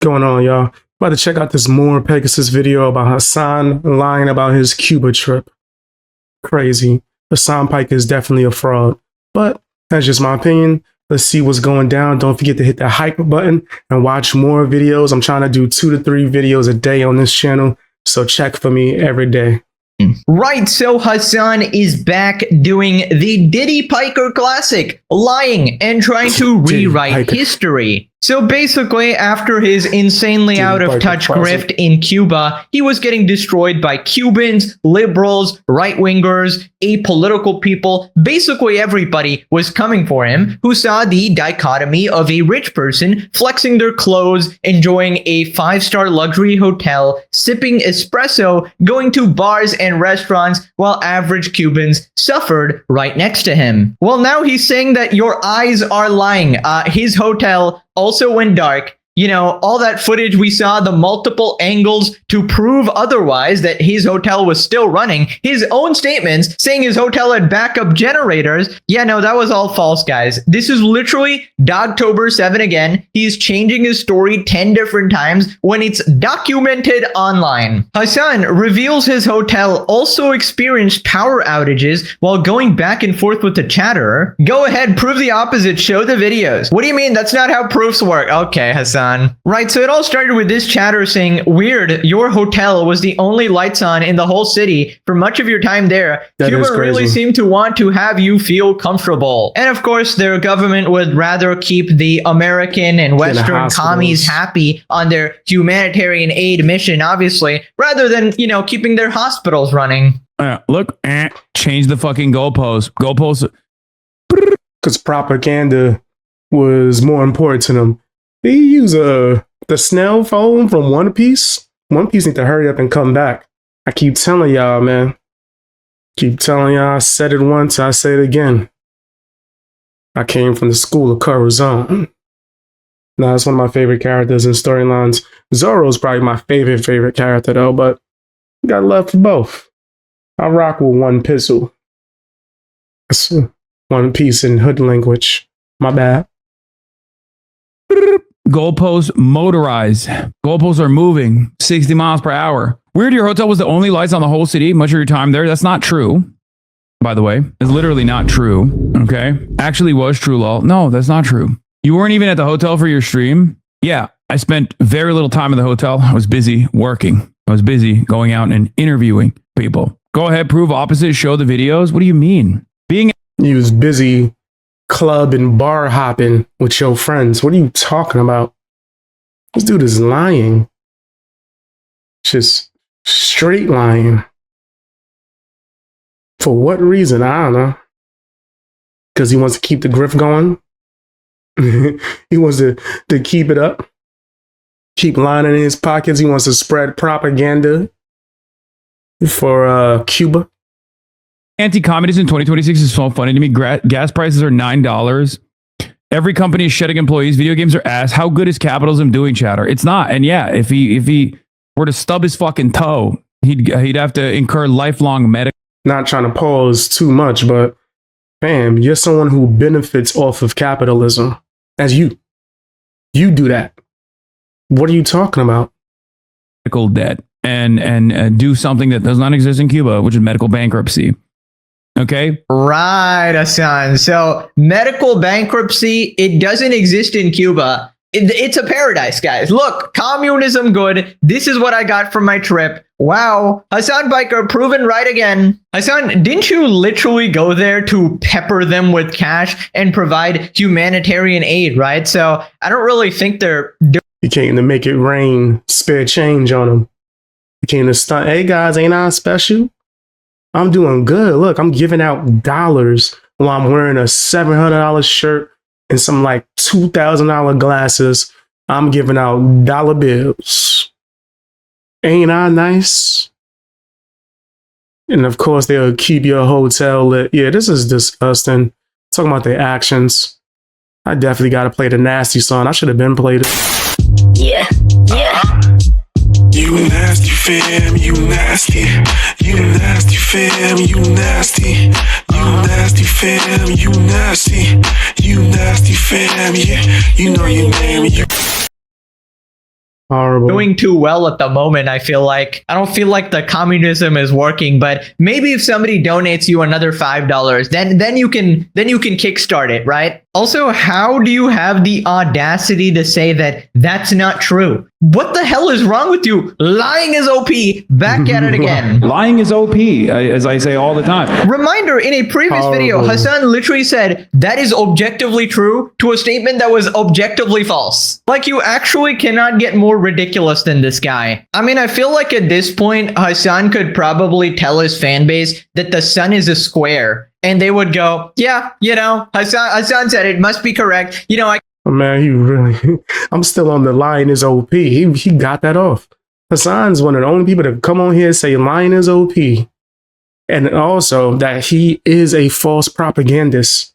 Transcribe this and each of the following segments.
going on, y'all? About to check out this more Pegasus video about Hasan lying about his Cuba trip. Crazy. Hasan Pike is definitely a fraud. But that's just my opinion. Let's see what's going down. Don't forget to hit that hype button and watch more videos. I'm trying to do 2 to 3 videos a day on this channel. So check for me every day. Right, so Hasan is back doing the Diddy Piker classic, lying and trying to rewrite history. So basically, after his insanely out-of-touch grift in Cuba, he was getting destroyed by Cubans, liberals, right-wingers, apolitical people. Basically, everybody was coming for him who saw the dichotomy of a rich person flexing their clothes, enjoying a 5-star luxury hotel, sipping espresso, going to bars and restaurants, while average Cubans suffered right next to him. Well, now he's saying that your eyes are lying. His hotel also went dark. You know, all that footage we saw, the multiple angles to prove otherwise, that his hotel was still running. His own statements saying his hotel had backup generators. Yeah, no, that was all false, guys. This is literally Dogtober 7 again. He's changing his story 10 different times when it's documented online. Hasan reveals his hotel also experienced power outages while going back and forth with the chatterer. Go ahead, prove the opposite, show the videos. What do you mean? That's not how proofs work. Okay, Hasan. Right, so it all started with this chatter saying, weird, your hotel was the only lights on in the whole city for much of your time there. Cuba really seemed to want to have you feel comfortable. And of course, their government would rather keep the American and Western commies happy on their humanitarian aid mission, obviously, rather than, you know, keeping their hospitals running. Look, change the fucking goalpost. Goalpost. Because propaganda was more important to them. They use the snail phone from One Piece. One Piece need to hurry up and come back. I keep telling y'all, man. Keep telling y'all. I said it once, I say it again. I came from the school of Corazon. Now, that's one of my favorite characters in storylines. Zoro's probably my favorite character, though, but I got love for both. I rock with One Pistol. That's One Piece in hood language. My bad. Goalposts motorized. Goalposts are moving 60 miles per hour. Weird, your hotel was the only lights on the whole city much of your time there. That's not true, by the way. It's literally not true, okay? Actually was true, lol. No, that's not true. You weren't even at the hotel for your stream? Yeah, I spent very little time in the hotel. I was busy working. I was busy going out and interviewing people. Go ahead, prove opposite, show the videos. What do you mean? He was busy club and bar hopping with your friends. What are you talking about? This dude is lying. Just straight lying. For what reason? I don't know. Because he wants to keep the grift going. He wants to keep it up. Keep lying in his pockets. He wants to spread propaganda for Cuba. Anti-communism in 2026 is so funny to me. Gas prices are $9. Every company is shedding employees. Video games are ass. How good is capitalism doing, chatter? It's not. And yeah, if he were to stub his fucking toe, he'd have to incur lifelong medical. Not trying to pause too much, but fam, you're someone who benefits off of capitalism. As you do that. What are you talking about? Medical debt and do something that does not exist in Cuba, which is medical bankruptcy. Okay. Right, Hasan. So medical bankruptcy, it doesn't exist in Cuba. It's a paradise, guys. Look, communism good. This is what I got from my trip. Wow. Hasan Biker proven right again. Hasan, didn't you literally go there to pepper them with cash and provide humanitarian aid, right? So I don't really think they're doing. You came to make it rain, spare change on them. You came to stunt. Hey guys, ain't I special? I'm doing good. Look, I'm giving out dollars while I'm wearing a $700 shirt and some like $2,000 glasses. I'm giving out dollar bills. Ain't I nice? And of course, they'll keep your hotel lit. Yeah, this is disgusting. Talking about their actions. I definitely got to play the nasty song. I should have been played it. Yeah. You nasty fam, you nasty. You nasty fam, you nasty. You nasty fam, you nasty. You nasty fam, yeah. You know your name, you. Horrible. doing too well at the moment. I don't feel like the communism is working, but maybe if somebody donates you another $5, then you can kickstart it, right? Also, how do you have the audacity to say that that's not true? What the hell is wrong with you? Lying is OP. Back at it again. Lying is OP, as I say all the time. Reminder, in a previous video, Horrible. Hasan literally said that is objectively true to a statement that was objectively false. Like, you actually cannot get more ridiculous than this guy. I mean, I feel like at this point, Hasan could probably tell his fan base that the sun is a square. And they would go, yeah, Hasan said it, must be correct. Oh, man, he really. I'm still on the lying is OP. He got that off. Hasan's one of the only people to come on here and say lying is OP. And also that he is a false propagandist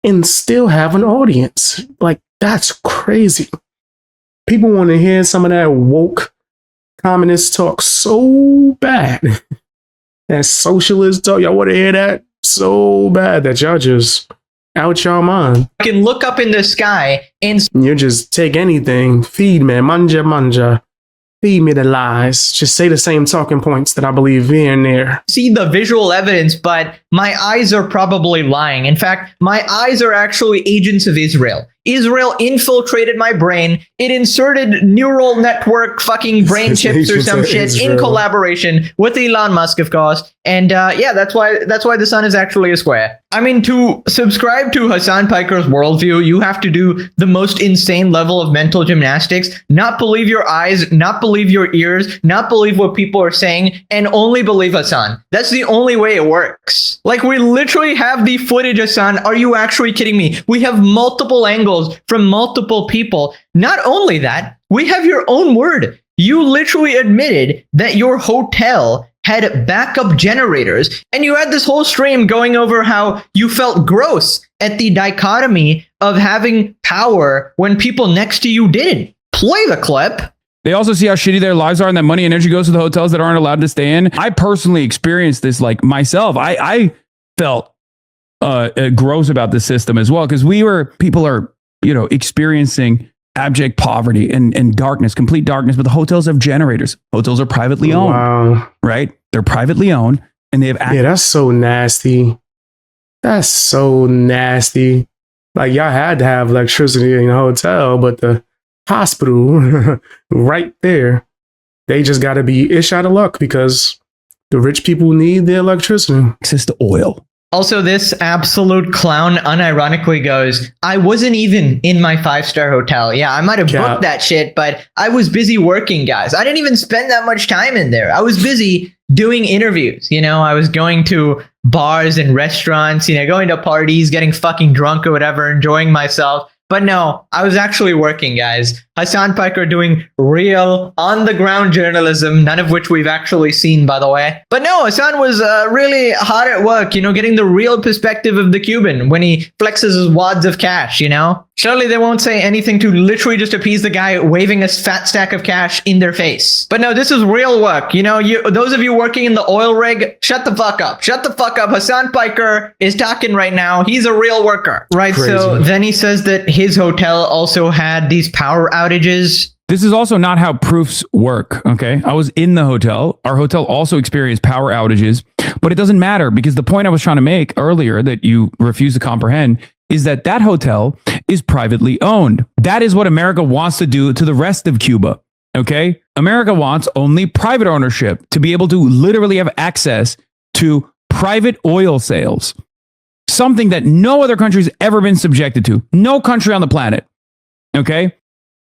and still have an audience. Like, that's crazy. People want to hear some of that woke communist talk so bad. That socialist talk, y'all want to hear that so bad that y'all just out your mind. I can look up in the sky and You just take anything, feed me, manja, feed me the lies. Just say the same talking points that I believe here and there. see the visual evidence, but my eyes are probably lying. In fact, my eyes are actually agents of Israel. Israel infiltrated my brain. It inserted neural network fucking brain chips or some shit in collaboration with Elon Musk, of course. And yeah, that's why the sun is actually a square. I mean, to subscribe to Hasan Piker's worldview, you have to do the most insane level of mental gymnastics, not believe your eyes, not believe your ears, not believe what people are saying, and only believe Hasan. That's the only way it works. Like, we literally have the footage, Hasan. Are you actually kidding me? We have multiple angles from multiple people. Not only that, we have your own word. You literally admitted that your hotel had backup generators, and you had this whole stream going over how you felt gross at the dichotomy of having power when people next to you didn't. Play the clip. They also see how shitty their lives are and that money and energy goes to the hotels that aren't allowed to stay in. I personally experienced this, like, myself. I felt gross about the system as well, because people are, experiencing abject poverty and darkness, complete darkness, but the hotels have generators. Hotels are privately owned, Wow. right? They're privately owned and they have Yeah, that's so nasty. That's so nasty. Like, y'all had to have electricity in the hotel, but the hospital right there, they just got to be ish out of luck because the rich people need the electricity. access to oil. Also, this absolute clown unironically goes, I wasn't even in my 5-star hotel. Yeah, I might have booked that shit, but I was busy working, guys. I didn't even spend that much time in there. I was busy doing interviews. I was going to bars and restaurants, going to parties, getting fucking drunk or whatever, enjoying myself. But no, I was actually working, guys. Hasan Piker doing real on-the-ground journalism, none of which we've actually seen, by the way. But no, Hasan was really hard at work, getting the real perspective of the Cuban when he flexes his wads of cash, Surely they won't say anything to literally just appease the guy waving a fat stack of cash in their face. But no, this is real work. Those of you working in the oil rig, shut the fuck up. Shut the fuck up. Hasan Piker is talking right now. He's a real worker. Right, Crazy. So then he says that his hotel also had these power outages. This is also not how proofs work, okay? I was in the hotel. Our hotel also experienced power outages, but it doesn't matter because the point I was trying to make earlier that you refuse to comprehend is that hotel is privately owned. That is what America wants to do to the rest of Cuba, okay? America wants only private ownership to be able to literally have access to private oil sales, something that no other country's ever been subjected to. No country on the planet, okay?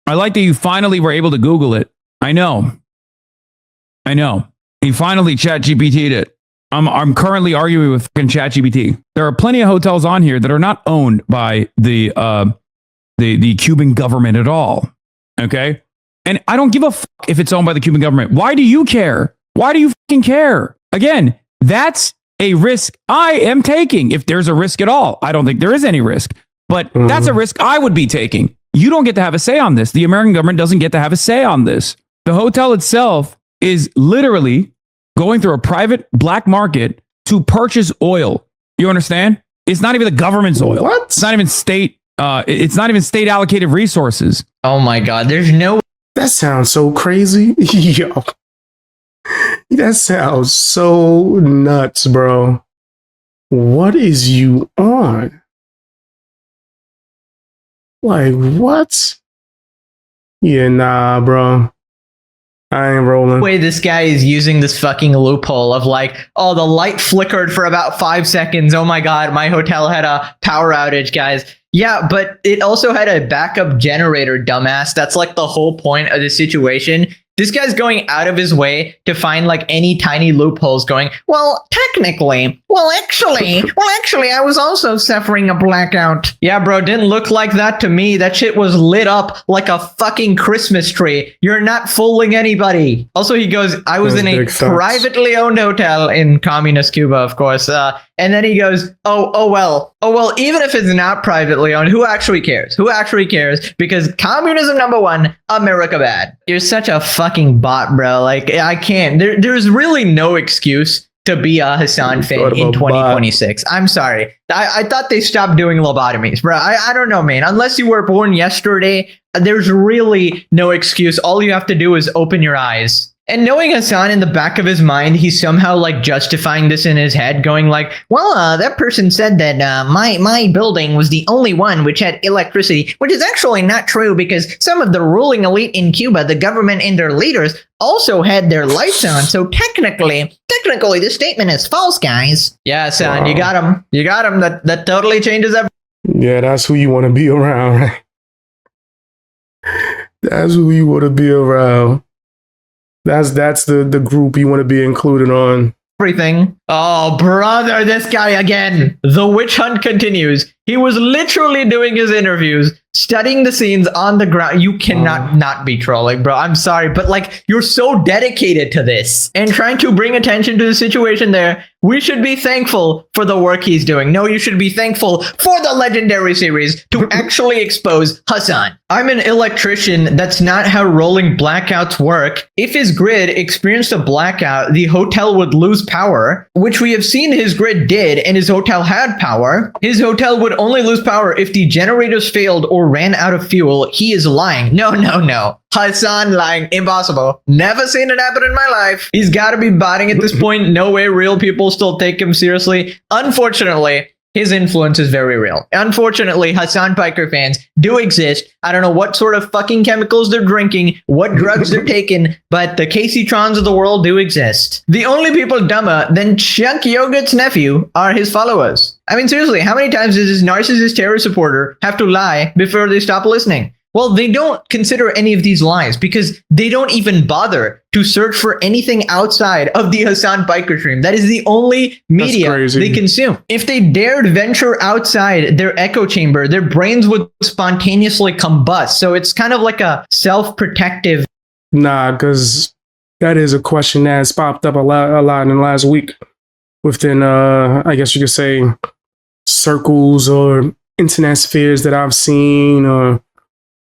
I like that you finally were able to Google it. I know. You finally ChatGPT'd it. I'm currently arguing with fucking ChatGPT. There are plenty of hotels on here that are not owned by the Cuban government at all. Okay? And I don't give a fuck if it's owned by the Cuban government. Why do you care? Why do you fucking care? Again, that's a risk I am taking. If there's a risk at all, I don't think there is any risk, but that's a risk I would be taking. You don't get to have a say on this. The American government doesn't get to have a say on this. The hotel itself is literally going through a private black market to purchase oil. You understand? It's not even the government's oil. What? It's not even state. It's not even state allocated resources. Oh my God, there's no That sounds so crazy. Yo, that sounds so nuts, bro. What is you on? Like, what? Yeah, nah, bro. I ain't rolling. Way this guy is using this fucking loophole of like, oh, the light flickered for about 5 seconds. Oh my god, my hotel had a power outage, guys. Yeah, but it also had a backup generator, dumbass. That's like the whole point of the situation. This guy's going out of his way to find like any tiny loopholes going, well, technically, well, actually, I was also suffering a blackout. Yeah, bro, didn't look like that to me. That shit was lit up like a fucking Christmas tree. You're not fooling anybody. Also, he goes, I was in a privately owned hotel in communist Cuba, of course. And then he goes, oh, well, even if it's not privately owned, who actually cares? Who actually cares? Because communism, number one, America bad. You're such a fucking bot, bro. Like, I can't. There's really no excuse to be a Hasan fan in 2026. I'm sorry. I thought they stopped doing lobotomies, bro. I don't know, man. Unless you were born yesterday, there's really no excuse. All you have to do is open your eyes. And knowing Hasan in the back of his mind, he's somehow like justifying this in his head, going like, well, that person said that my building was the only one which had electricity, which is actually not true because some of the ruling elite in Cuba, the government and their leaders, also had their lights on. So technically, this statement is false, guys. Yeah, Hasan, wow. You got him. That totally changes everything. Yeah, that's who you want to be around, right? That's who you want to be around. That's the group you want to be included on. Everything. Oh, brother, this guy again. The witch hunt continues. He was literally doing his interviews, studying the scenes on the ground. You cannot not be trolling, bro. I'm sorry, but like, you're so dedicated to this and trying to bring attention to the situation there. We should be thankful for the work he's doing. No, you should be thankful for the legendary series to actually expose Hasan. I'm an electrician. That's not how rolling blackouts work. If his grid experienced a blackout, the hotel would lose power, which we have seen his grid did, and his hotel had power. His hotel would only lose power if the generators failed or ran out of fuel. He is lying. No. Hasan lying. Impossible. Never seen it happen in my life. He's got to be botting at this point. No way real people still take him seriously. Unfortunately, his influence is very real. Unfortunately, Hasan Piker fans do exist. I don't know what sort of fucking chemicals they're drinking, what drugs they're taking, but the Casey Trons of the world do exist. The only people dumber than Chunk Yogurt's nephew are his followers. I mean, seriously, how many times does this narcissist terror supporter have to lie before they stop listening? Well, they don't consider any of these lies because they don't even bother to search for anything outside of the Hasan Piker stream. That is the only media they consume. If they dared venture outside their echo chamber, their brains would spontaneously combust. So it's kind of like a self-protective. Nah, because that is a question that's popped up a lot in the last week within, I guess you could say, circles or internet spheres that I've seen or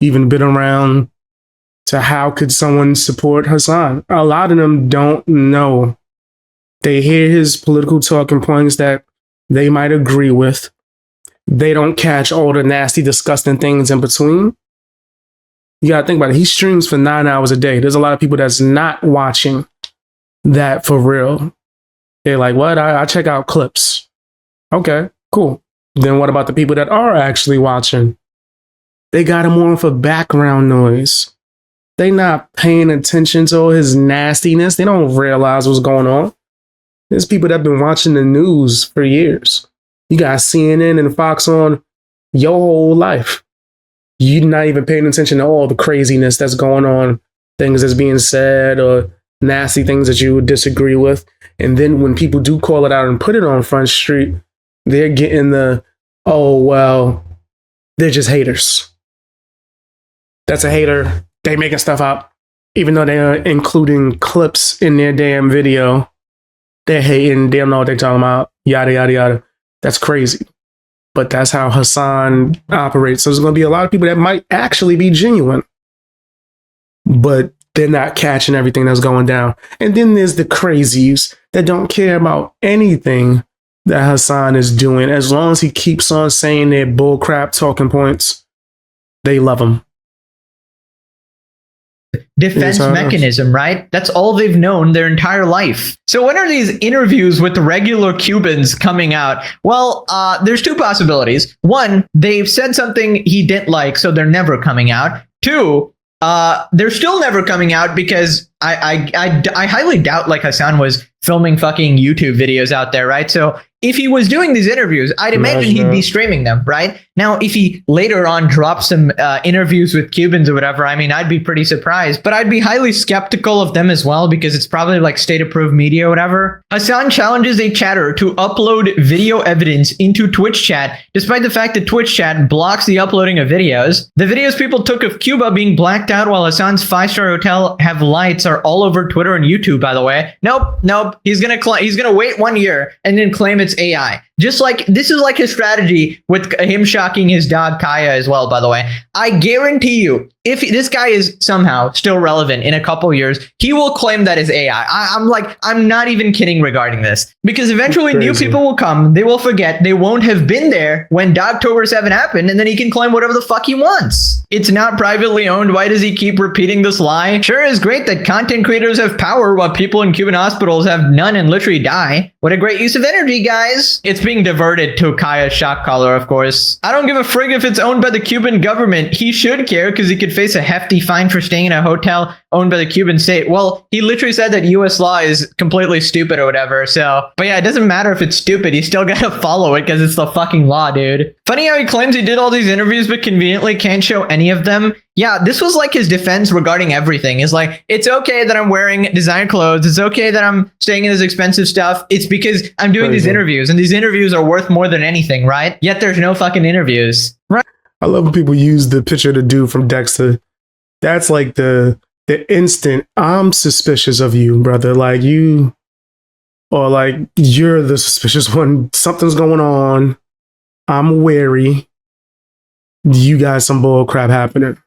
even been around, to how could someone support Hasan? A lot of them don't know. They hear his political talking points that they might agree with. They don't catch all the nasty, disgusting things in between. You gotta think about it. He streams for 9 hours a day. There's a lot of people that's not watching that for real. They're like, what? I check out clips. Okay, cool. Then what about the people that are actually watching? They got him on for background noise. They not paying attention to all his nastiness. They don't realize what's going on. There's people that have been watching the news for years. You got CNN and Fox on your whole life. You're not even paying attention to all the craziness that's going on, things that's being said or nasty things that you would disagree with. And then when people do call it out and put it on Front Street, they're getting the, oh, well, they're just haters. That's a hater. They making stuff up. Even though they are including clips in their damn video, they're hating. They don't know what they're talking about. Yada, yada, yada. That's crazy. But that's how Hasan operates. So there's going to be a lot of people that might actually be genuine, but they're not catching everything that's going down. And then there's the crazies that don't care about anything that Hasan is doing. As long as he keeps on saying their bullcrap talking points, they love him. defense mechanism, right? That's all they've known their entire life. So when are these interviews with regular Cubans coming out? Well, there's two possibilities. One, they've said something he didn't like, so they're never coming out. Two, they're still never coming out because I highly doubt like Hasan was filming fucking YouTube videos out there, right? So if he was doing these interviews, I'd imagine he'd be streaming them, right? Now, if he later on drops some interviews with Cubans or whatever, I mean, I'd be pretty surprised, but I'd be highly skeptical of them as well because it's probably like state-approved media or whatever. Hasan challenges a chatter to upload video evidence into Twitch chat, despite the fact that Twitch chat blocks the uploading of videos. The videos people took of Cuba being blacked out while Hasan's 5-star hotel have lights are all over Twitter and YouTube, by the way. Nope. He's gonna wait 1 year and then claim it's AI. Just like this is like his strategy with him shocking his dog Kaya as well, by the way. I guarantee you, if this guy is somehow still relevant in a couple years, he will claim that is AI. I'm not even kidding regarding this, because eventually new people will come, they will forget, they won't have been there when Dogtober 7 happened, and then he can claim whatever the fuck he wants. It's not privately owned. Why does he keep repeating this lie? Sure is great that content creators have power while people in Cuban hospitals have none and literally die. What a great use of energy, guys. It's being diverted to Kaya's shock collar, of course. I don't give a frig if it's owned by the Cuban government. He should care because he could face a hefty fine for staying in a hotel owned by the Cuban state. Well, he literally said that US law is completely stupid or whatever. So, but yeah, it doesn't matter if it's stupid. You still gotta follow it because it's the fucking law, dude. Funny how he claims he did all these interviews but conveniently can't show any of them. Yeah, this was like his defense regarding everything. It's like, it's okay that I'm wearing designer clothes. It's okay that I'm staying in this expensive stuff. It's because I'm doing these interviews, and these interviews are worth more than anything, right? Yet there's no fucking interviews. Right. I love when people use the picture of the dude from Dexter. That's like the instant, I'm suspicious of you, brother. Like you, or like you're the suspicious one. Something's going on. I'm wary. You got some bull crap happening.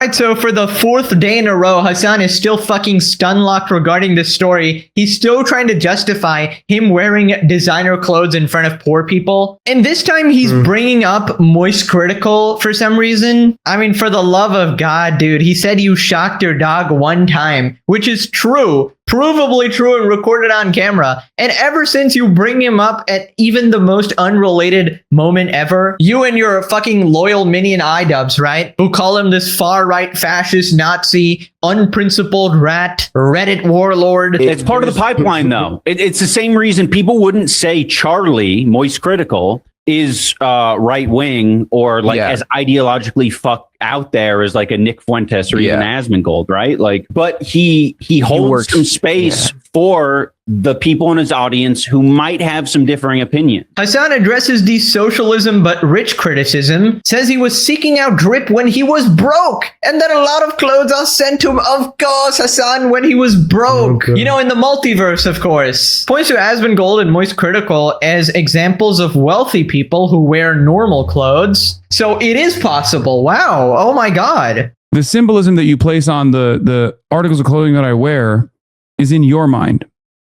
Right, so for the 4th day in a row, Hasan is still fucking stun-locked regarding this story. He's still trying to justify him wearing designer clothes in front of poor people. And this time he's bringing up Moist Critical for some reason. I mean, for the love of God, dude, he said you shocked your dog 1 time, which is true. Provably true and recorded on camera. And ever since you bring him up at even the most unrelated moment ever, you and your fucking loyal minion iDubbbz, right? Who call him this far-right fascist Nazi, unprincipled rat, Reddit warlord. It's part of the pipeline, though. It's the same reason people wouldn't say Charlie, Moist Critical, is right-wing or like as ideologically fucked out there as like a Nick Fuentes or even Asmongold, right? Like, but he holds some space for the people in his audience who might have some differing opinions. Hasan addresses the socialism but rich criticism, says he was seeking out drip when he was broke, and that a lot of clothes are sent to him, of course, Hasan, when he was broke. Okay. You know, in the multiverse, of course. Points to Asmongold and Moist Critical as examples of wealthy people who wear normal clothes. So it is possible. Wow. Oh my God. The symbolism that you place on the articles of clothing that I wear is in your mind.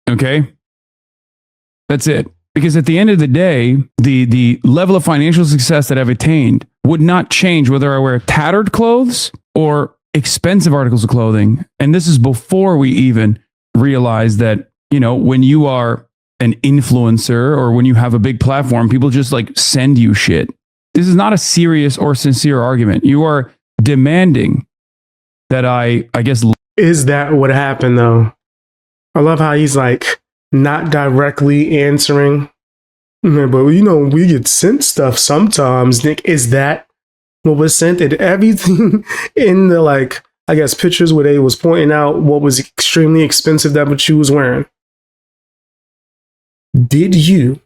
Okay? That's it. Because at the end of the day, the level of financial success that I've attained would not change whether I wear tattered clothes or expensive articles of clothing. And this is before we even realize that, you know, when you are an influencer or when you have a big platform, people just like send you shit. This is not a serious or sincere argument. You are demanding that I guess. Is that what happened, though? I love how he's like not directly answering. But, you know, we get sent stuff sometimes, Nick. Is that what was sent? Did everything in the, like, I guess, pictures where they was pointing out what was extremely expensive that what you was wearing? Did you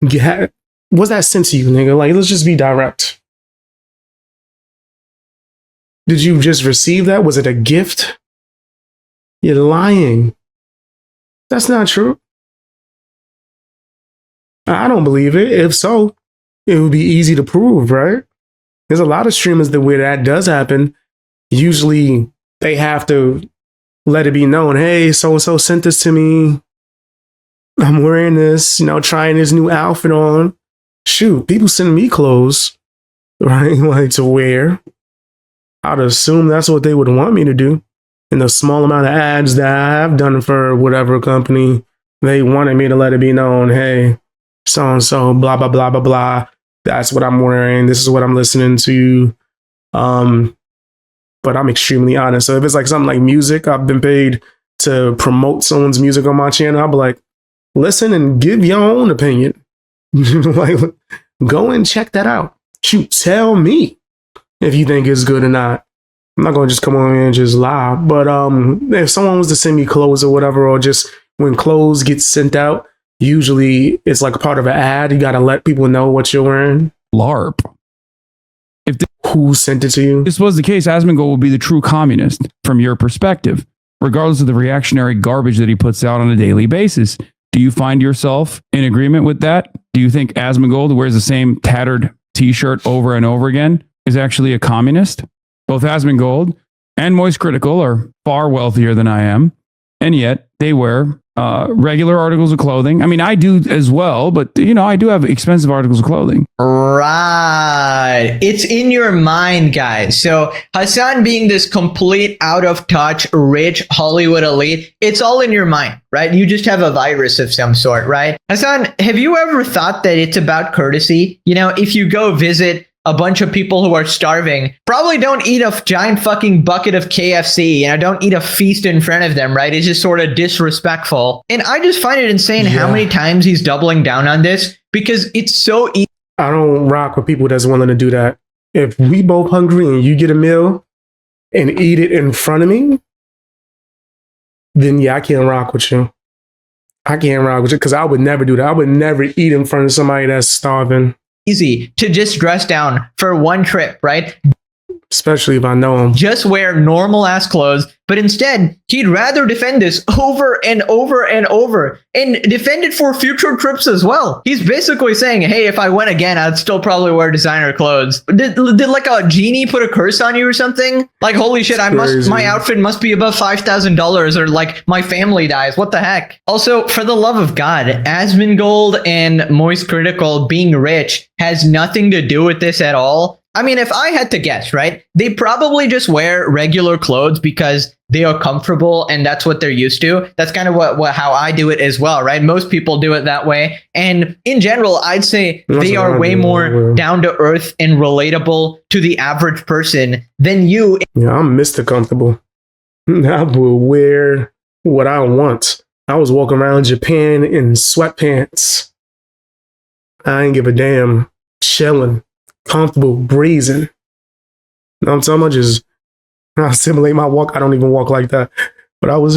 get... Was that sent to you, nigga? Like, let's just be direct. Did you just receive that? Was it a gift? You're lying. That's not true. I don't believe it. If so, it would be easy to prove, right? There's a lot of streamers that where that does happen. Usually, they have to let it be known, hey, so-and-so sent this to me. I'm wearing this, you know, trying this new outfit on. Shoot, people send me clothes, right? Like to wear. I'd assume that's what they would want me to do. In the small amount of ads that I have done for whatever company, they wanted me to let it be known, hey, so and so, blah blah blah blah blah. That's what I'm wearing. This is what I'm listening to. But I'm extremely honest. So if it's like something like music, I've been paid to promote someone's music on my channel. I'll be like, listen and give your own opinion. Like, go and check that out. Shoot, tell me if you think it's good or not. I'm not gonna just come on here and just lie. But if someone was to send me clothes or whatever, or just when clothes get sent out, usually it's like a part of an ad. You gotta let people know what you're wearing. LARP. Who sent it to you? If this was the case, Asmongold would be the true communist from your perspective, regardless of the reactionary garbage that he puts out on a daily basis. Do you find yourself in agreement with that? Do you think Asmongold, who wears the same tattered t-shirt over and over again, is actually a communist? Both Asmongold and Moist Critical are far wealthier than I am, and yet they wear regular articles of clothing. I mean, I do as well, but I do have expensive articles of clothing. Right. It's in your mind, guys. So Hasan being this complete out of touch, rich Hollywood elite, it's all in your mind, right? You just have a virus of some sort, right? Hasan, have you ever thought that it's about courtesy? If you go visit a bunch of people who are starving, probably don't eat a giant fucking bucket of KFC, don't eat a feast in front of them, right? It's just sort of disrespectful. And I just find it insane how many times he's doubling down on this, because it's so easy. I don't rock with people that's willing to do that. If we both hungry and you get a meal and eat it in front of me, then yeah, I can't rock with you. I can't rock with you because I would never do that. I would never eat in front of somebody that's starving. Easy to just dress down for one trip, right? Especially if I know him. Just wear normal ass clothes, but instead he'd rather defend this over and over and over and defend it for future trips as well. He's basically saying, hey, if I went again, I'd still probably wear designer clothes. Did like a genie put a curse on you or something? Like, holy shit, my outfit must be above $5,000 or like my family dies. What the heck? Also, for the love of God, Asmongold and Moist Critical being rich has nothing to do with this at all. I mean, if I had to guess, right, they probably just wear regular clothes because they are comfortable and that's what they're used to. That's kind of how I do it as well, right? Most people do it that way. And in general, I'd say they are way more down to earth and relatable to the average person than you. Yeah, I'm Mr. Comfortable. I will wear what I want. I was walking around Japan in sweatpants. I ain't give a damn. Chilling. Comfortable, breezing. You know what I'm talking about? Just I simulate my walk. I don't even walk like that. But I was,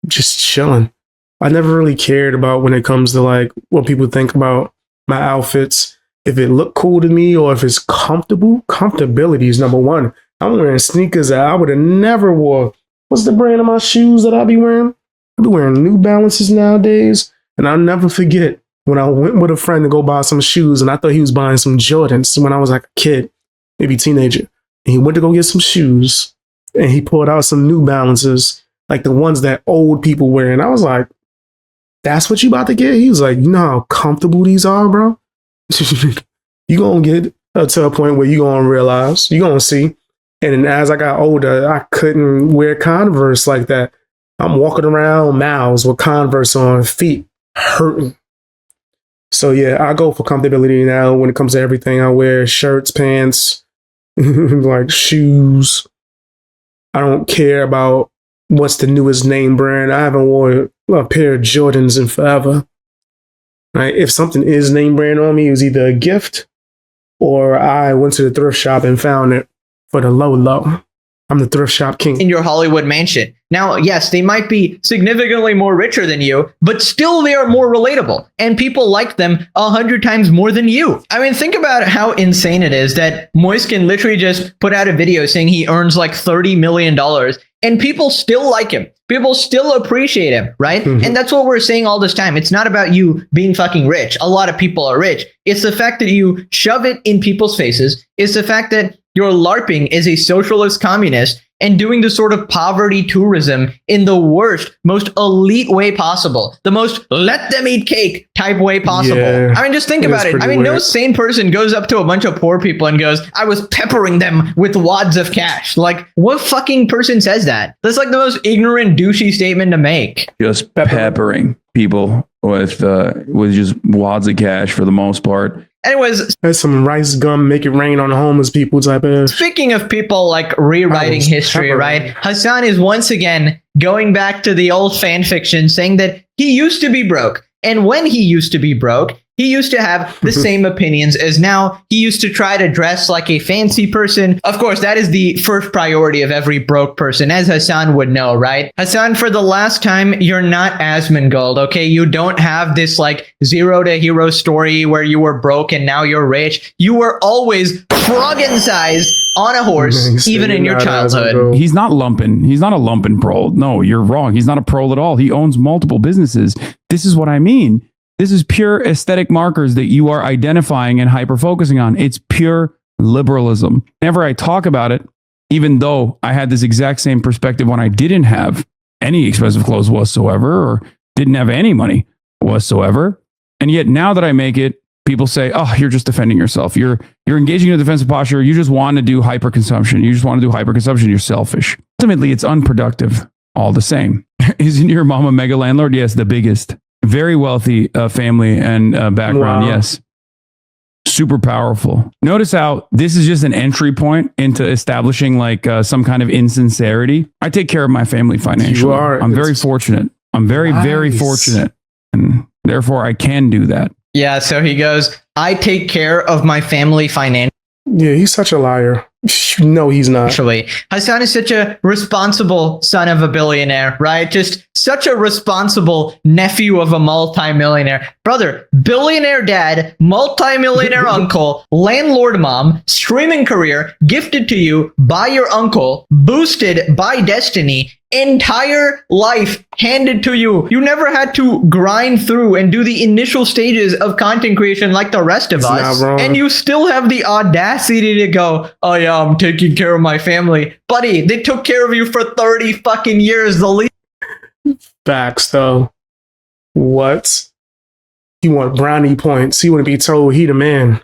just chilling. I never really cared about when it comes to like what people think about my outfits. If it looked cool to me or if it's comfortable, comfortability is number one. I'm wearing sneakers that I would have never wore. What's the brand of my shoes that I be wearing? I be wearing New Balances nowadays. And I'll never forget when I went with a friend to go buy some shoes, and I thought he was buying some Jordans when I was like a kid, maybe teenager. And he went to go get some shoes, and he pulled out some New Balances, like the ones that old people wear. And I was like, that's what you about to get? He was like, you know how comfortable these are, bro? You gonna get to a point where you gonna realize, you gonna see. And then as I got older, I couldn't wear Converse like that. I'm walking around miles with Converse on, feet hurting. So yeah, I go for comfortability now when it comes to everything. I wear shirts, pants, like shoes. I don't care about what's the newest name brand. I haven't worn a pair of Jordans in forever. Right? If something is name brand on me, it was either a gift or I went to the thrift shop and found it for the low. I'm the thrift shop king. In your Hollywood mansion. Now, yes, they might be significantly more richer than you, but still they are more relatable. And people like them 100 times more than you. I mean, think about how insane it is that Moist can literally just put out a video saying he earns like $30 million and people still like him. People still appreciate him, right? Mm-hmm. And that's what we're saying all this time. It's not about you being fucking rich. A lot of people are rich. It's the fact that you shove it in people's faces. It's the fact that You're LARPing as a socialist communist and doing the sort of poverty tourism in the worst, most elite way possible. The most let them eat cake type way possible. Yeah, I mean, just think about it. I mean, no sane person goes up to a bunch of poor people and goes, I was peppering them with wads of cash. Like, what fucking person says that? That's like the most ignorant, douchey statement to make. Just peppering people with just wads of cash for the most part. Anyways, that's some rice gum, make it rain on the homeless people type of. Speaking of people like rewriting history, right? Hasan is once again going back to the old fan fiction saying that he used to be broke. And when he used to be broke, he used to have the same opinions as now. He used to try to dress like a fancy person. Of course, that is the first priority of every broke person, as Hasan would know, right? Hasan, for the last time, you're not Asmongold, okay? You don't have this like zero to hero story where you were broke and now you're rich. You were always frog-sized on a horse, even in your childhood. He's not lumping. He's not a lumping prole. No, you're wrong. He's not a prole at all. He owns multiple businesses. This is what I mean. This is pure aesthetic markers that you are identifying and hyper-focusing on. It's pure liberalism. Whenever I talk about it, even though I had this exact same perspective when I didn't have any expensive clothes whatsoever or didn't have any money whatsoever, and yet now that I make it, people say, oh, you're just defending yourself. You're engaging in a defensive posture. You just want to do hyper-consumption. You just want to do hyper-consumption. You're selfish. Ultimately, it's unproductive all the same. Isn't your mom a mega landlord? Yes, the biggest. Very wealthy family and background. Wow. Yes. Super powerful. Notice how this is just an entry point into establishing like some kind of insincerity. I take care of my family financially. I'm very fortunate. I'm very, very fortunate. And therefore I can do that. Yeah. So he goes, I take care of my family financially. Yeah, he's such a liar. No, he's not. Actually, Hasan is such a responsible son of a billionaire, right? Just such a responsible nephew of a multimillionaire. Brother, billionaire dad, multimillionaire uncle, landlord mom, streaming career, gifted to you by your uncle, boosted by destiny, entire life handed to you. You never had to grind through and do the initial stages of content creation like the rest of us. And you still have the audacity to go, oh yeah, I'm taking care of my family. Buddy, they took care of you for 30 fucking years. The least. Facts though. What? You want brownie points. You want to be told he the man.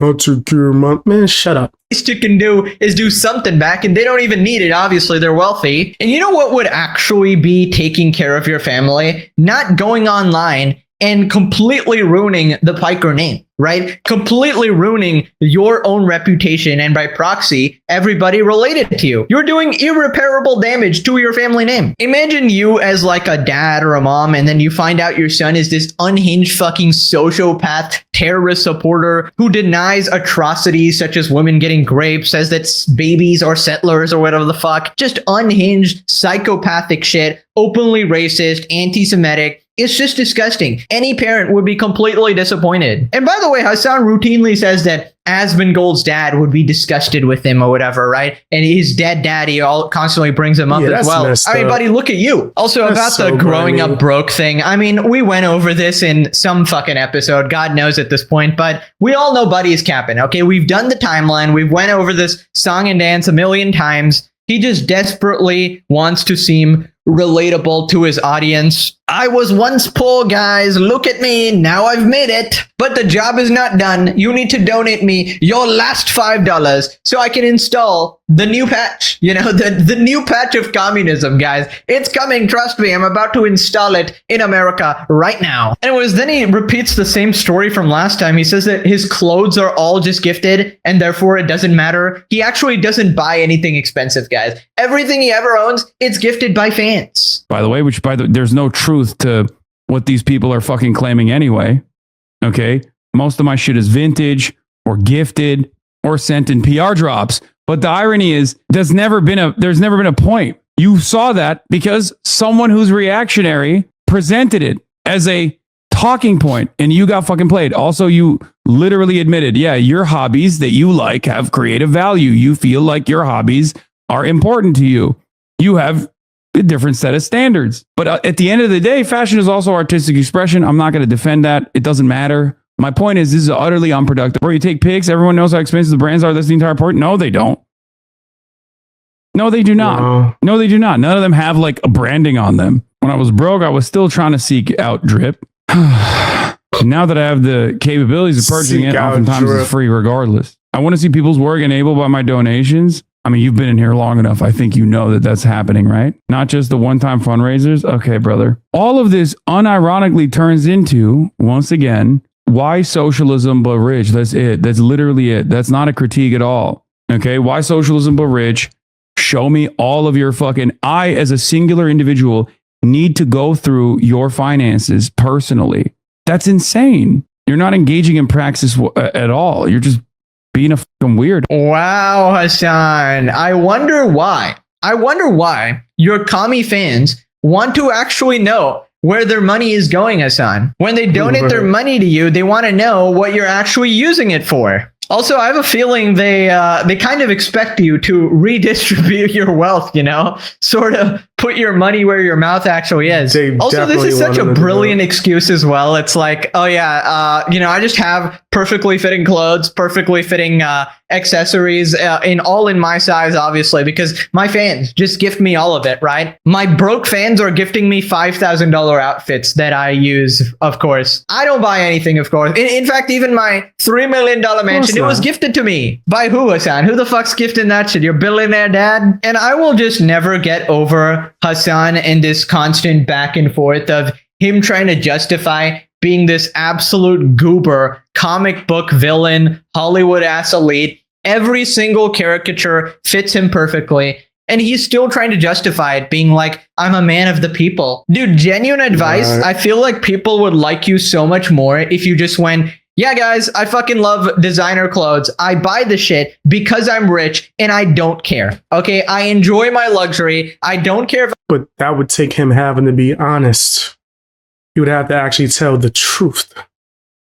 I'll take care of my man. Shut up. Least you can do is do something back, and they don't even need it. Obviously, they're wealthy. And you know what would actually be taking care of your family? Not going online and completely ruining the Piker name, right? Completely ruining your own reputation and by proxy, everybody related to you. You're doing irreparable damage to your family name. Imagine you as like a dad or a mom, and then you find out your son is this unhinged fucking sociopath, terrorist supporter who denies atrocities such as women getting raped, says that babies are settlers or whatever the fuck. Just unhinged, psychopathic shit, openly racist, anti-Semitic. It's just disgusting. Any parent would be completely disappointed. And by the way, Hasan routinely says that Asmongold's dad would be disgusted with him or whatever, right? And his dead daddy all constantly brings him up as well. I mean, buddy, look at you. Also, about the growing up broke thing. I mean, we went over this in some fucking episode. God knows at this point, but we all know Buddy is capping, okay? We've done the timeline. We've went over this song and dance a million times. He just desperately wants to seem relatable to his audience. I was once poor, guys. Look at me. Now I've made it. But the job is not done. You need to donate me your last $5 so I can install the new patch. You know, the new patch of communism, guys. It's coming. Trust me. I'm about to install it in America right now. Anyways, then he repeats the same story from last time. He says that his clothes are all just gifted and therefore it doesn't matter. He actually doesn't buy anything expensive, guys. Everything he ever owns, it's gifted by fans. By the way, there's no truth to what these people are fucking claiming anyway. Okay. Most of my shit is vintage or gifted or sent in PR drops. But the irony is there's never been a point. You saw that because someone who's reactionary presented it as a talking point and you got fucking played. Also, you literally admitted, yeah, your hobbies that you like have creative value. You feel like your hobbies are important to you. You have a different set of standards. But at the end of the day, fashion is also artistic expression. I'm not going to defend that. It doesn't matter My point is, this is utterly unproductive. Where you take pics, everyone knows how expensive the brands are. That's the entire point. No, they don't. No, they do not. Wow. No, they do not. None of them have like a branding on them. When I was broke, I was still trying to seek out drip. Now that I have the capabilities of purchasing Seek it, out oftentimes drip. it's free regardless. I want to see people's work enabled by my donations. I mean, you've been in here long enough. I think you know that that's happening, right? Not just the one-time fundraisers. Okay, brother. All of this unironically turns into, once again, why socialism but rich? That's it. That's literally it. That's not a critique at all. Okay, why socialism but rich? Show me all of your fucking... I, as a singular individual, need to go through your finances personally. That's insane. You're not engaging in praxis at all. You're just being a fucking weird. Wow, Hasan. I wonder why. Your commie fans want to actually know where their money is going, Hasan. When they donate their money to you, they want to know what you're actually using it for. Also, I have a feeling they kind of expect you to redistribute your wealth, sort of put your money where your mouth actually is. Also, this is such a brilliant excuse as well. It's like, oh yeah, I just have perfectly fitting clothes, perfectly fitting accessories, in my size, obviously, because my fans just gift me all of it, right? My broke fans are gifting me $5,000 outfits that I use, of course. I don't buy anything, of course. In fact, even my $3 million mansion, it was gifted to me. By who, Hasan? Who the fuck's gifting that shit? Your billionaire dad? And I will just never get over Hasan and this constant back and forth of him trying to justify being this absolute goober, comic book villain, Hollywood ass elite. Every single caricature fits him perfectly. And he's still trying to justify it, being like, I'm a man of the people. Dude, genuine advice. I feel like people would like you so much more if you just went, yeah, guys, I fucking love designer clothes. I buy the shit because I'm rich and I don't care. Okay, I enjoy my luxury. I don't care if... But that would take him having to be honest. He would have to actually tell the truth.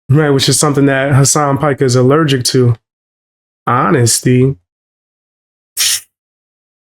Right, which is something that Hasan Piker is allergic to. Honesty.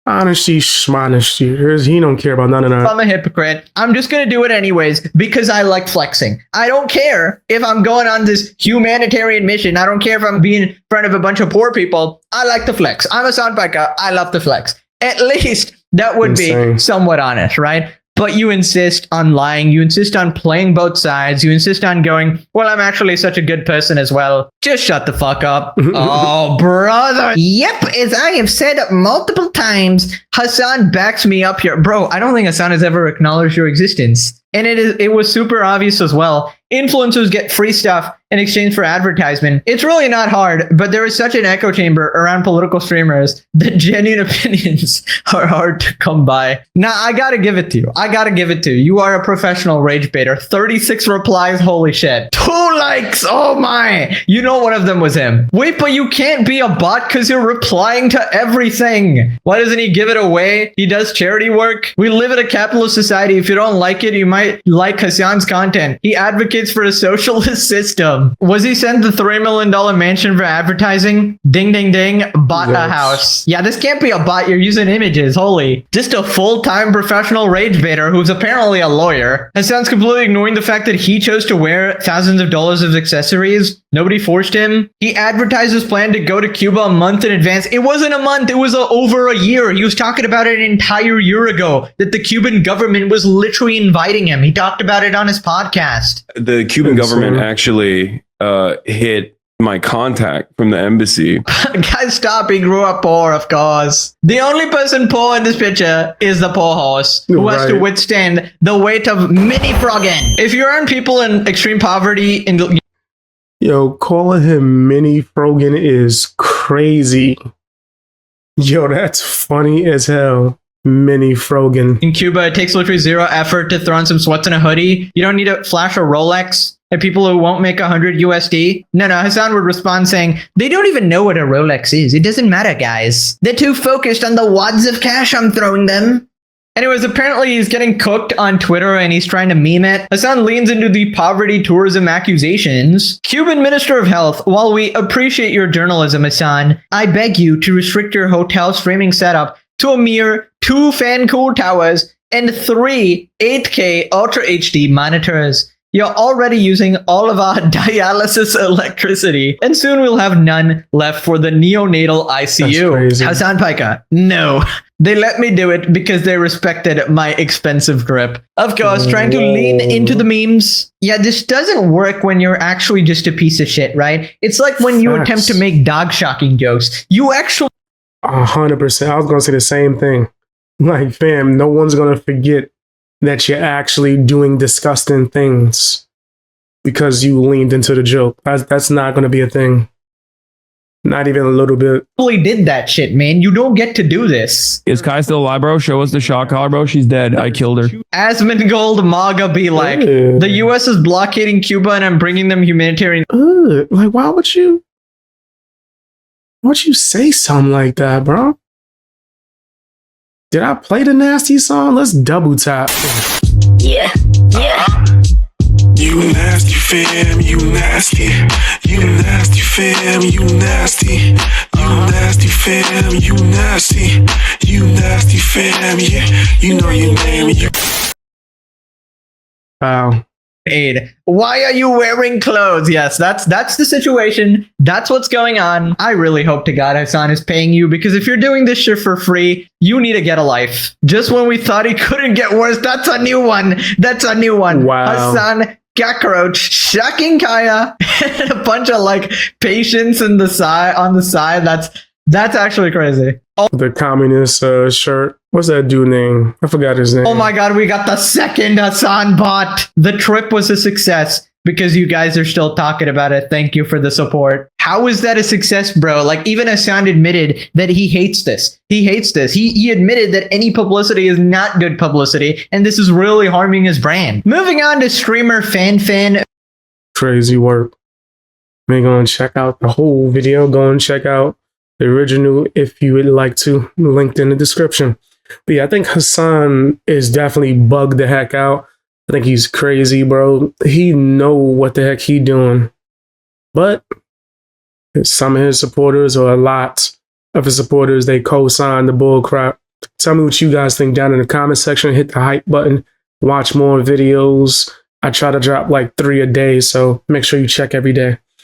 Honesty, schmonesty. He don't care about none of that. I'm a hypocrite. I'm just going to do it anyways because I like flexing. I don't care if I'm going on this humanitarian mission. I don't care if I'm being in front of a bunch of poor people. I like to flex. I'm Hasan Piker. I love to flex. At least that would be somewhat honest, right? But you insist on lying. You insist on playing both sides. You insist on going, well, I'm actually such a good person as well. Just shut the fuck up. Oh, brother. Yep, as I have said multiple times, Hasan backs me up here. Bro, I don't think Hasan has ever acknowledged your existence. And it was super obvious as well. Influencers get free stuff in exchange for advertisement. It's really not hard, but there is such an echo chamber around political streamers that genuine opinions are hard to come by. Now, I gotta give it to you. You are a professional rage baiter. 36 replies, holy shit. 2 likes, oh my. You know one of them was him. Wait, but you can't be a bot because you're replying to everything. Why doesn't he give it away? He does charity work. We live in a capitalist society. If you don't like it, you might like Hasan's content. He advocates for a socialist system. Was he sent the $3 million mansion for advertising? Ding, ding, ding. Bought a house. Yeah, this can't be a bot. You're using images. Holy. Just a full-time professional rage baiter who's apparently a lawyer. Hasan's completely ignoring the fact that he chose to wear thousands of dollars of accessories. Nobody forced him. He advertised his plan to go to Cuba a month in advance. It wasn't a month. It was over a year. He was talking about it an entire year ago that the Cuban government was literally inviting him. He talked about it on his podcast. The Cuban government actually hit my contact from the embassy. Guys, stop. He grew up poor, of course. The only person poor in this picture is the poor horse who has to withstand the weight of mini Froggen. If you're on people in extreme poverty in the... Yo, calling him Mini Frogan is crazy. Yo, that's funny as hell. Mini Frogan. In Cuba, it takes literally zero effort to throw on some sweats and a hoodie. You don't need to flash a Rolex at people who won't make 100 USD. No, Hasan would respond saying, they don't even know what a Rolex is. It doesn't matter, guys. They're too focused on the wads of cash I'm throwing them. Anyways, apparently he's getting cooked on Twitter and he's trying to meme it. Hasan leans into the poverty tourism accusations. Cuban Minister of Health, while we appreciate your journalism, Hasan, I beg you to restrict your hotel streaming setup to a mere 2 fan cool towers and 3 8K Ultra HD monitors. You're already using all of our dialysis electricity, and soon we'll have none left for the neonatal ICU. Hasan Paika, no. They let me do it because they respected my expensive drip. Of course, trying to lean into the memes. Yeah, this doesn't work when you're actually just a piece of shit, right? It's like when you attempt to make dog shocking jokes. You actually 100%. I was gonna say the same thing. Like, fam, no one's gonna forget that you're actually doing disgusting things because you leaned into the joke. That's not gonna be a thing. Not even a little bit. did that shit, man. You don't get to do this. Is Kai still alive, bro? Show us the shock collar, bro. She's dead. I killed her. Asmongold MAGA be like, the US is blockading Cuba and I'm bringing them humanitarian. Like, why would you say something like that, bro? Did I play the nasty song? Let's double tap. Yeah. You nasty fam, you nasty. You nasty fam, you nasty. You nasty fam, you nasty. You nasty fam, yeah. You know your name. Wow. Aid. Why are you wearing clothes? Yes, that's the situation. That's what's going on. I really hope to God Hasan is paying you, because if you're doing this shit for free, you need to get a life. Just when we thought he couldn't get worse, that's a new one. That's a new one. Wow. Hasan Cockroach, Shocking Kaya, and a bunch of like patients on the side. That's actually crazy. The communist shirt. What's that dude name? I forgot his name. Oh my god, we got the second Hasan bot. The trip was a success because you guys are still talking about it. Thank you for the support. How is that a success, bro? Like, even Hasan admitted that he hates this. He hates this. He admitted that any publicity is not good publicity, and this is really harming his brand. Moving on to streamer Fan. Crazy work. Maybe go and check out the whole video. Go and check out the original if you would like to. Linked in the description. But yeah, I think Hasan is definitely bugged the heck out. I think he's crazy, bro. He know what the heck he doing. But some of his supporters, or a lot of his supporters, they co-sign the bull crap. Tell me what you guys think down in the comment section. Hit the hype button. Watch more videos. I try to drop like 3 a day, so make sure you check every day.